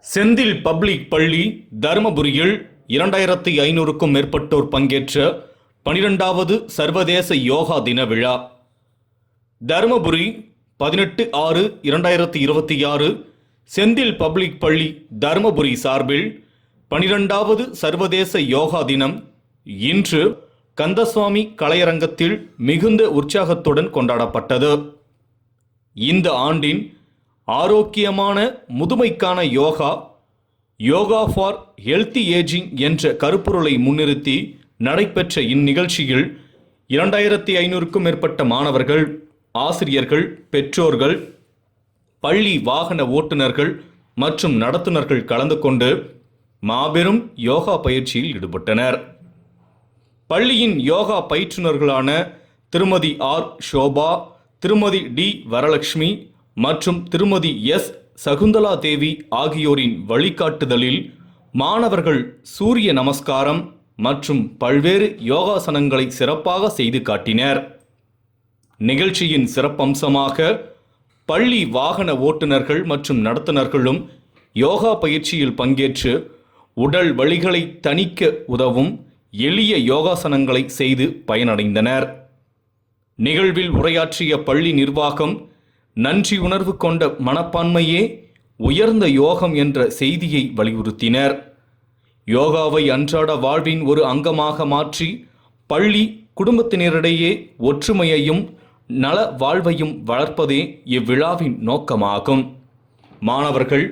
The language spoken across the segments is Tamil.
செந்தில் பப்ளிக் பள்ளி தருமபுரியில் 2500க்கும் மேற்பட்டோர் பங்கேற்ற 12வது சர்வதேச யோகா தின விழா. தருமபுரி 18/6/2026 செந்தில் பப்ளிக் பள்ளி தருமபுரி சார்பில் 12வது சர்வதேச யோகா தினம் இன்று கந்தசுவாமி கலையரங்கத்தில் மிகுந்த உற்சாகத்துடன் கொண்டாடப்பட்டது. இந்த ஆண்டின் ஆரோக்கியமான முதுமைக்கான yoga, yoga for healthy ageing என்ற கருப்பொருளை முன்னிறுத்தி நடைபெற்ற இந்நிகழ்ச்சியில் 2500க்கும் மேற்பட்ட மாணவர்கள், ஆசிரியர்கள், பெற்றோர்கள், பள்ளி வாகன ஓட்டுநர்கள் மற்றும் நடத்துனர்கள் கலந்து கொண்டு மாபெரும் யோகா பயிற்சியில் ஈடுபட்டனர். பள்ளியின் யோகா பயிற்றுனர்களான திருமதி ஆர் ஷோபா, திருமதி டி வரலட்சுமி மற்றும் திருமதி எஸ் சகுந்தலா தேவி ஆகியோரின் வழிகாட்டுதலில் மாணவர்கள் சூரிய நமஸ்காரம் மற்றும் பல்வேறு யோகாசனங்களை சிறப்பாக செய்து காட்டினர். நிகழ்ச்சியின் சிறப்பம்சமாக பள்ளி வாகன ஓட்டுநர்கள் மற்றும் நடத்துனர்களும் யோகா பயிற்சியில் பங்கேற்று உடல் வலிகளை தணிக்க உதவும் எளிய யோகாசனங்களை செய்து பயனடைந்தனர். நிகழ்வில் உரையாற்றிய பள்ளி நிர்வாகம், நன்றி உணர்வு கொண்ட மனப்பான்மையே உயர்ந்த யோகம் என்ற செய்தியை வலியுறுத்தினர். யோகாவை அன்றாட வாழ்வின் ஒரு அங்கமாக மாற்றி பள்ளி குடும்பத்தினரிடையே ஒற்றுமையையும் நல வாழ்வையும் வளர்ப்பதே இவ்விழாவின் நோக்கமாகும். மாணவர்கள்,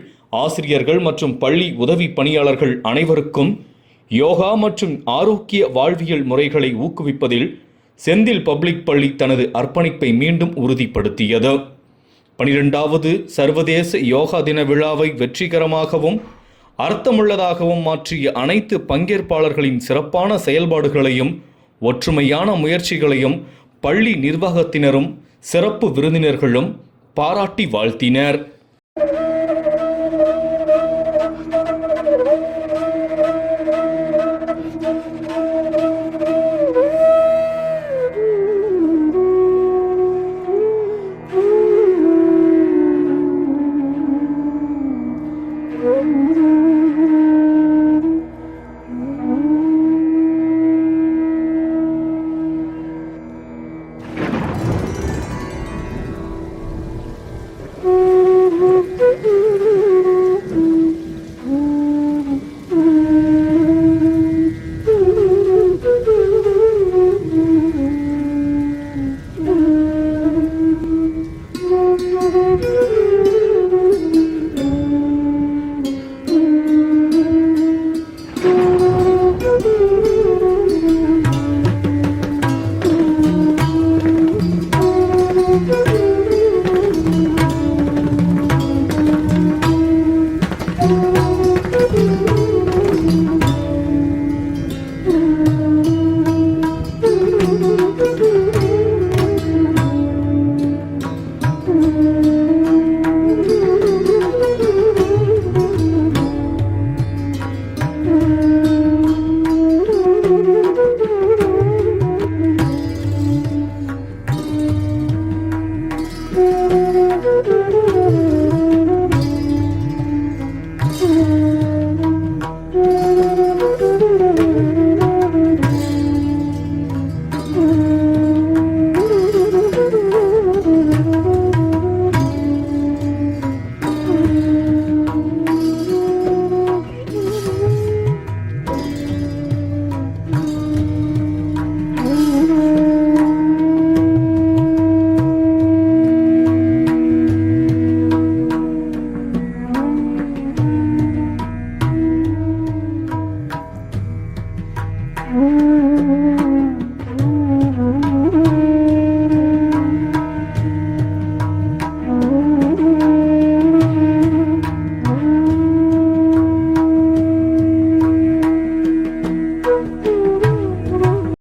ஆசிரியர்கள் மற்றும் பள்ளி உதவி பணியாளர்கள் அனைவருக்கும் யோகா மற்றும் ஆரோக்கிய வாழ்வியல் முறைகளை ஊக்குவிப்பதில் செந்தில் பப்ளிக் பள்ளி தனது அர்ப்பணிப்பை மீண்டும் உறுதிப்படுத்தியது. 12வது சர்வதேச யோகா தின விழாவை வெற்றிகரமாகவும் அர்த்தமுள்ளதாகவும் மாற்றிய அனைத்து பங்கேற்பாளர்களின் சிறப்பான செயல்பாடுகளையும் ஒற்றுமையான முயற்சிகளையும் பள்ளி நிர்வாகத்தினரும் சிறப்பு விருந்தினர்களும் பாராட்டி வாழ்த்தினர்.